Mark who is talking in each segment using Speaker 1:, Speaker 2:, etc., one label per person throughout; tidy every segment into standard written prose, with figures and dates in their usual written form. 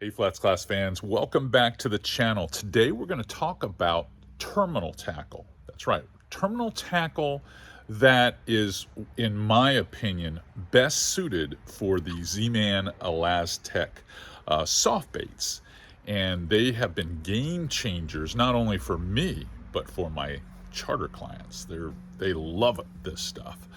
Speaker 1: Hey FlatsClass fans, welcome back to the channel. Today we're going to talk about terminal tackle. That's right, terminal tackle that is, in my opinion, best suited for the Z-Man ElaZtech soft baits. And they have been game changers, not only for me, but for my charter clients. They love this stuff.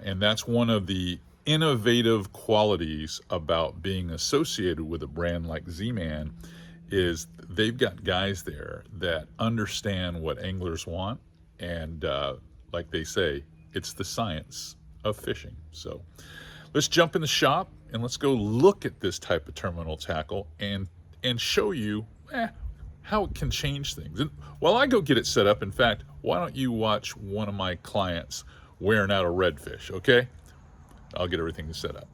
Speaker 1: And that's one of the innovative qualities about being associated with a brand like Z-Man is they've got guys there that understand what anglers want, and like they say, it's the science of fishing. So let's jump in the shop and let's go look at this type of terminal tackle and show you how it can change things. And while I go get it set up, in fact, why don't you watch one of my clients wearing out a redfish, okay? I'll get everything set up.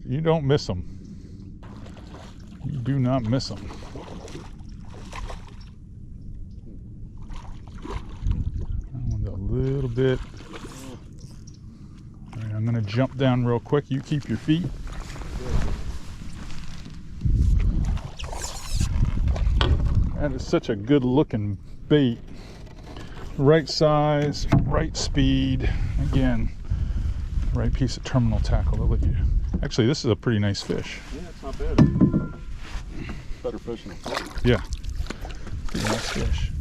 Speaker 1: You don't miss them. You do not miss them. That one's a little bit. All right, I'm going to jump down real quick. You keep your feet. That is such a good looking bait. Right size, right speed. Again, right piece of terminal tackle to let you. Actually, this is a pretty nice fish.
Speaker 2: Yeah, it's not bad. Better fish than a float.
Speaker 1: Yeah, pretty nice fish.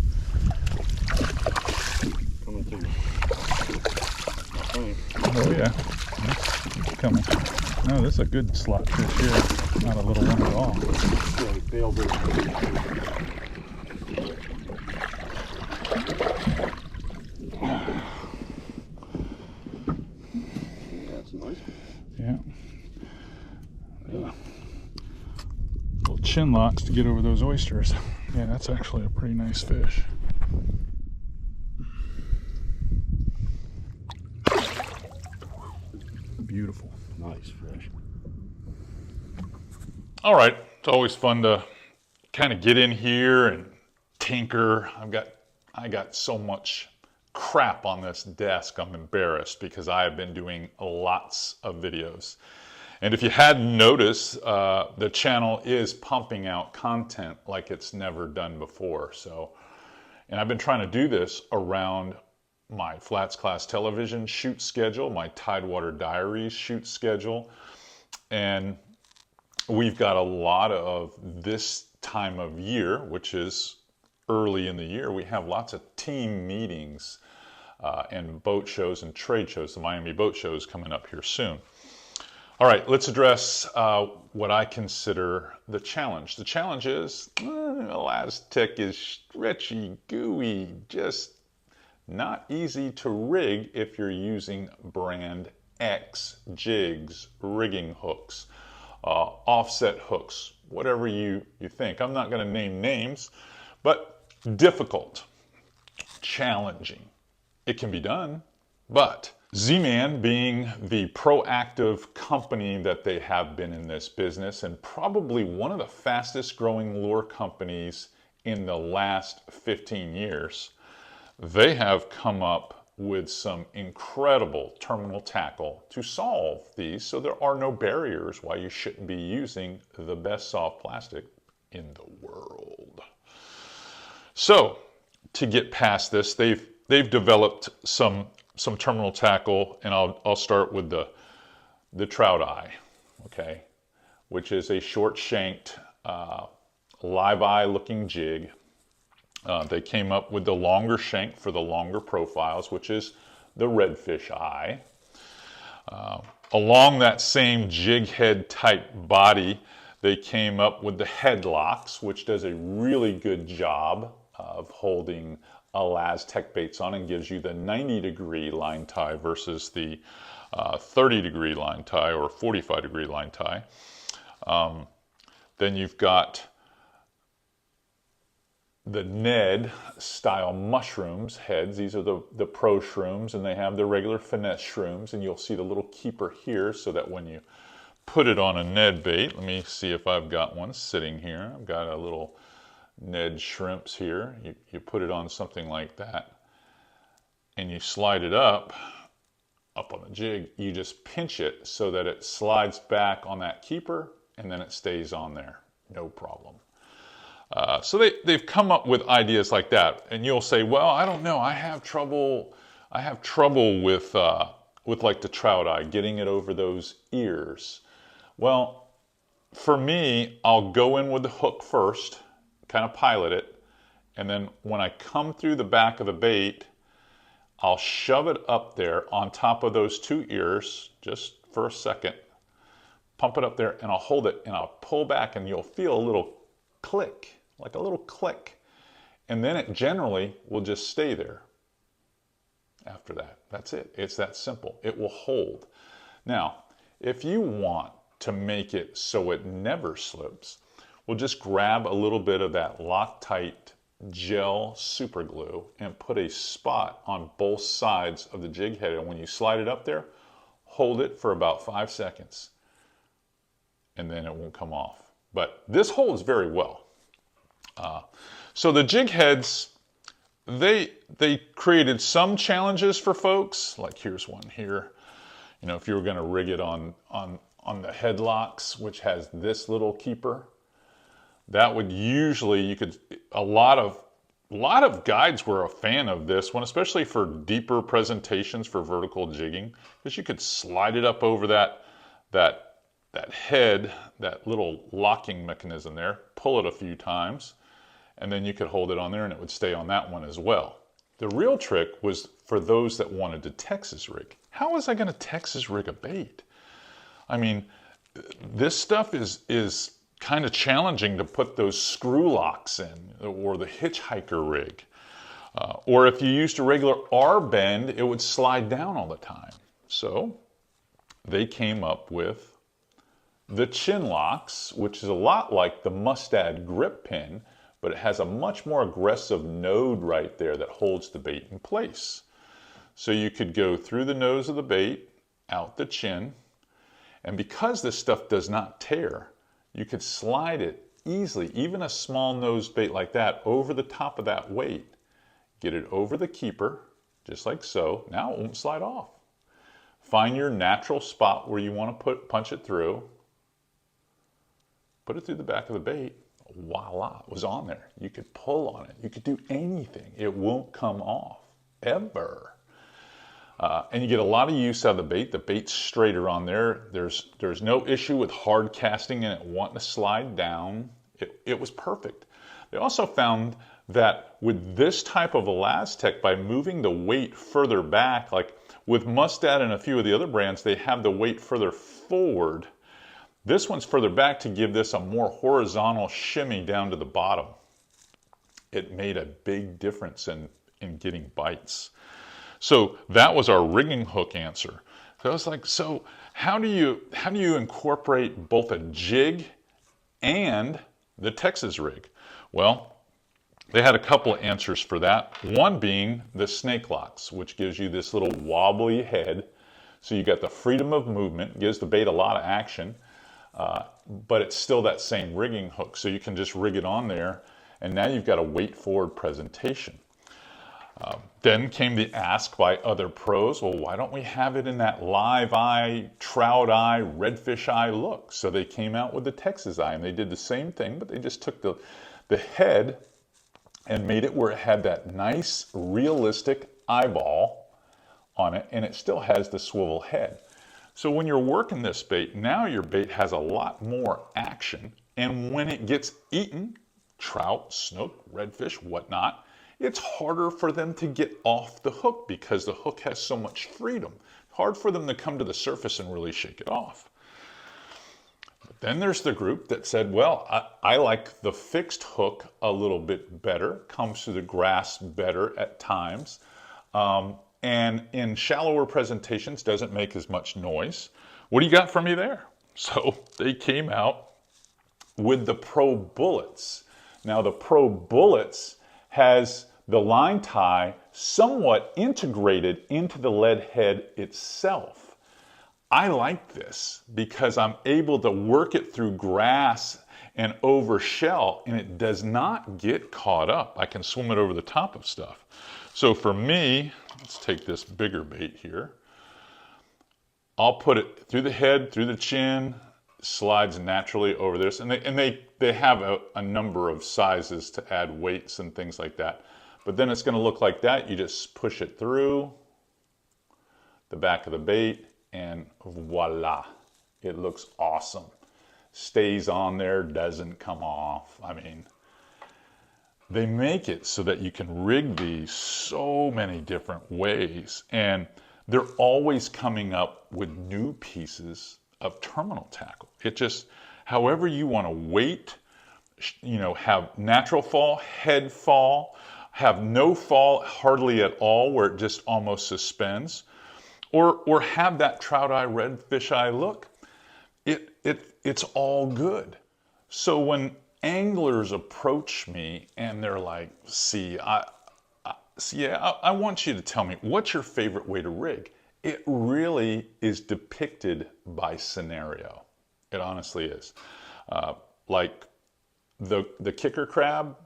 Speaker 2: Coming to you.
Speaker 1: Oh yeah, it's coming. No, this is a good slot fish here. Not a little one at all.
Speaker 2: Yeah, he bailed it.
Speaker 1: Yeah. Little chin locks to get over those oysters. Yeah, that's actually a pretty nice fish. Beautiful.
Speaker 2: Nice fish.
Speaker 1: All right, it's always fun to kind of get in here and tinker. I got so much crap on this desk, I'm embarrassed because I have been doing lots of videos. And if you hadn't noticed, the channel is pumping out content like it's never done before. And I've been trying to do this around my FlatsClass television shoot schedule, my Tidewater Diaries shoot schedule. And we've got a lot of this time of year, which is early in the year. We have lots of team meetings and boat shows and trade shows. The Miami Boat Show is coming up here soon. All right, let's address what I consider the challenge. The challenge is ElaZtech is stretchy, gooey, just not easy to rig if you're using brand X jigs, rigging hooks, offset hooks, whatever you think. I'm not going to name names, but difficult, challenging. It can be done, but Z-Man, being the proactive company that they have been in this business, and probably one of the fastest growing lure companies in the last 15 years, they have come up with some incredible terminal tackle to solve these, so there are no barriers why you shouldn't be using the best soft plastic in the world. So to get past this, they've developed some terminal tackle, and I'll start with the trout eye, okay, which is a short shanked live eye looking jig. They came up with the longer shank for the longer profiles, which is the redfish eye. Along that same jig head type body, they came up with the headlocks, which does a really good job of holding ElaZtech baits on and gives you the 90-degree line tie versus the 30-degree line tie or 45-degree line tie. Then you've got Ned style mushrooms heads. These are the pro shrooms, and they have the regular finesse shrooms, and you'll see the little keeper here so that when you put it on a Ned bait, let me see if I've got one sitting here. I've got a little Ned shrimps here. You put it on something like that and you slide it up on the jig. You just pinch it so that it slides back on that keeper and then it stays on there. No problem. So they've come up with ideas like that, and you'll say, well, I don't know, I have trouble with like the trout eye, getting it over those ears. Well, for me, I'll go in with the hook first, kind of pilot it, and then when I come through the back of the bait, I'll shove it up there on top of those two ears just for a second, pump it up there, and I'll hold it and I'll pull back, and you'll feel a little click, like a little click, and then it generally will just stay there after that. That's it. It's that simple. It will hold. Now, if you want to make it so it never slips, we'll just grab a little bit of that Loctite gel super glue and put a spot on both sides of the jig head, and when you slide it up there, hold it for about 5 seconds and then it won't come off. But this holds very well. So the jig heads, they created some challenges for folks. Like here's one here. You know, if you were going to rig it on the headlocks, which has this little keeper, that would usually, a lot of guides were a fan of this one, especially for deeper presentations for vertical jigging, because you could slide it up over that head, that little locking mechanism there, pull it a few times, and then you could hold it on there and it would stay on that one as well. The real trick was for those that wanted to Texas rig. How was I going to Texas rig a bait? I mean, this stuff is kind of challenging to put those screw locks in, or the hitchhiker rig. Or if you used a regular R-bend, it would slide down all the time. So they came up with the chin locks, which is a lot like the Mustad grip pin, but it has a much more aggressive node right there that holds the bait in place. So you could go through the nose of the bait, out the chin, and because this stuff does not tear, you could slide it easily, even a small nose bait like that, over the top of that weight. Get it over the keeper, just like so. Now it won't slide off. Find your natural spot where you want to punch it through. Put it through the back of the bait. Voila, it was on there. You could pull on it. You could do anything. It won't come off, ever. And you get a lot of use out of the bait. The bait's straighter on there. There's no issue with hard casting and it wanting to slide down. It was perfect. They also found that with this type of ElaZtech, by moving the weight further back, like with Mustad and a few of the other brands, they have the weight further forward. This one's further back to give this a more horizontal shimmy down to the bottom. It made a big difference in getting bites. So that was our rigging hook answer. So I was like, so how do you incorporate both a jig and the Texas rig? Well, they had a couple of answers for that. One being the snake locks, which gives you this little wobbly head. So you got the freedom of movement, gives the bait a lot of action, but it's still that same rigging hook. So you can just rig it on there, and now you've got a weight forward presentation. Then came the ask by other pros, well, why don't we have it in that live eye, trout eye, redfish eye look? So they came out with the Texas eye, and they did the same thing, but they just took the head and made it where it had that nice, realistic eyeball on it, and it still has the swivel head. So when you're working this bait, now your bait has a lot more action, and when it gets eaten, trout, snook, redfish, whatnot, it's harder for them to get off the hook because the hook has so much freedom. Hard for them to come to the surface and really shake it off. But then there's the group that said, well, I like the fixed hook a little bit better, comes through the grass better at times, and in shallower presentations doesn't make as much noise. What do you got for me there? So they came out with the Pro Bullets. Now the Pro Bullets has the line tie somewhat integrated into the lead head itself. I like this because I'm able to work it through grass and over shell, and it does not get caught up. I can swim it over the top of stuff. So for me, let's take this bigger bait here. I'll put it through the head, through the chin, slides naturally over this, and they have a number of sizes to add weights and things like that. But then it's going to look like that. You just push it through the back of the bait, and voila, it looks awesome. Stays on there, doesn't come off. I mean, they make it so that you can rig these so many different ways, and they're always coming up with new pieces of terminal tackle. It just, however you want to weight, you know, have natural fall, head fall, have no fall hardly at all where it just almost suspends, or have that trout eye, redfish eye look. It's all good. So when anglers approach me and they're like, I want you to tell me, what's your favorite way to rig? It really is depicted by scenario. It honestly is. Like the kicker crab,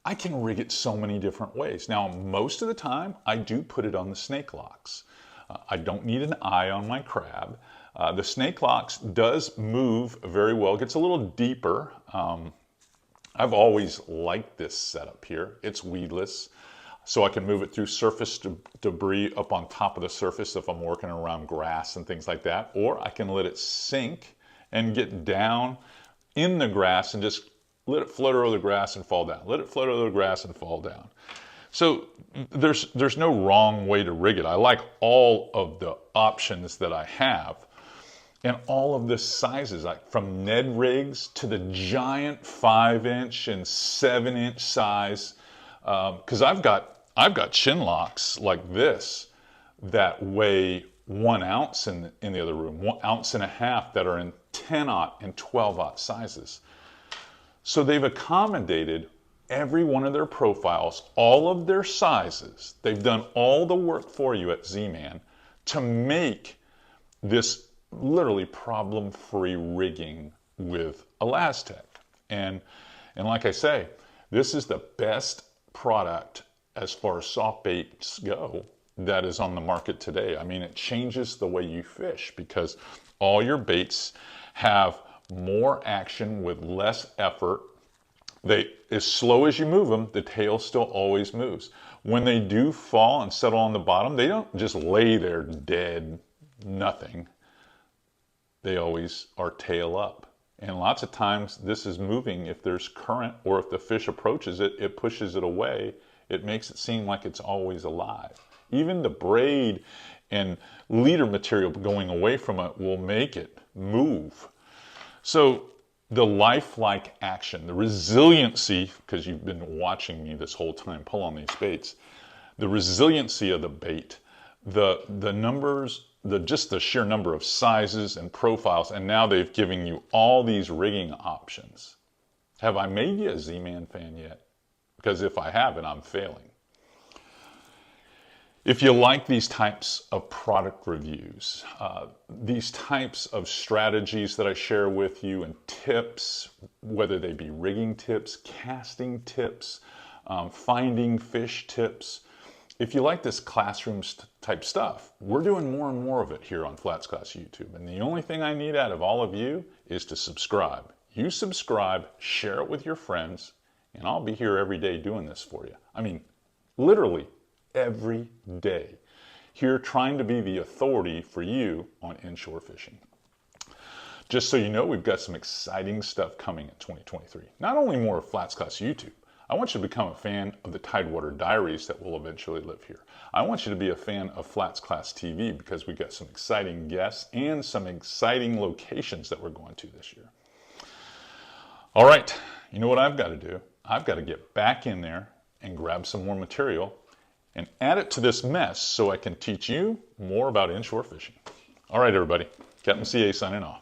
Speaker 1: I can rig it so many different ways. Now, most of the time, I do put it on the snake locks. I don't need an eye on my crab. The snake locks does move very well. It gets a little deeper. I've always liked this setup here. It's weedless, so I can move it through surface debris up on top of the surface if I'm working around grass and things like that. Or I can let it sink and get down in the grass and just let it float over the grass and fall down. Let it float over the grass and fall down. So there's no wrong way to rig it. I like all of the options that I have and all of the sizes, like from Ned rigs to the giant 5-inch and 7-inch size. Because I've got chin locks like this that weigh 1 ounce in the other room, 1.5 ounces that are in 10-aught and 12-aught sizes. So they've accommodated every one of their profiles, all of their sizes. They've done all the work for you at Z-Man to make this literally problem-free rigging with ElaZtech. And like I say, this is the best product as far as soft baits go that is on the market today. I mean, it changes the way you fish because all your baits have more action with less effort. As slow as you move them, the tail still always moves. When they do fall and settle on the bottom, they don't just lay there dead, nothing. They always are tail up. And lots of times this is moving if there's current, or if the fish approaches it, it pushes it away. It makes it seem like it's always alive. Even the braid and leader material going away from it will make it move. So the lifelike action, the resiliency, because you've been watching me this whole time pull on these baits, the resiliency of the bait, the numbers, just the sheer number of sizes and profiles, and now they've given you all these rigging options. Have I made you a Z-Man fan yet? Because if I haven't, I'm failing. If you like these types of product reviews, these types of strategies that I share with you and tips, whether they be rigging tips, casting tips, finding fish tips, if you like this classroom type stuff, we're doing more and more of it here on FlatsClass YouTube. And the only thing I need out of all of you is to subscribe. You subscribe, share it with your friends, and I'll be here every day doing this for you. I mean, literally every day, here trying to be the authority for you on inshore fishing. Just so you know, we've got some exciting stuff coming in 2023. Not only more of FlatsClass YouTube, I want you to become a fan of the Tidewater Diaries that will eventually live here. I want you to be a fan of FlatsClass TV because we've got some exciting guests and some exciting locations that we're going to this year. All right, you know what I've got to do? I've got to get back in there and grab some more material and add it to this mess so I can teach you more about inshore fishing. All right, everybody. Captain CA signing off.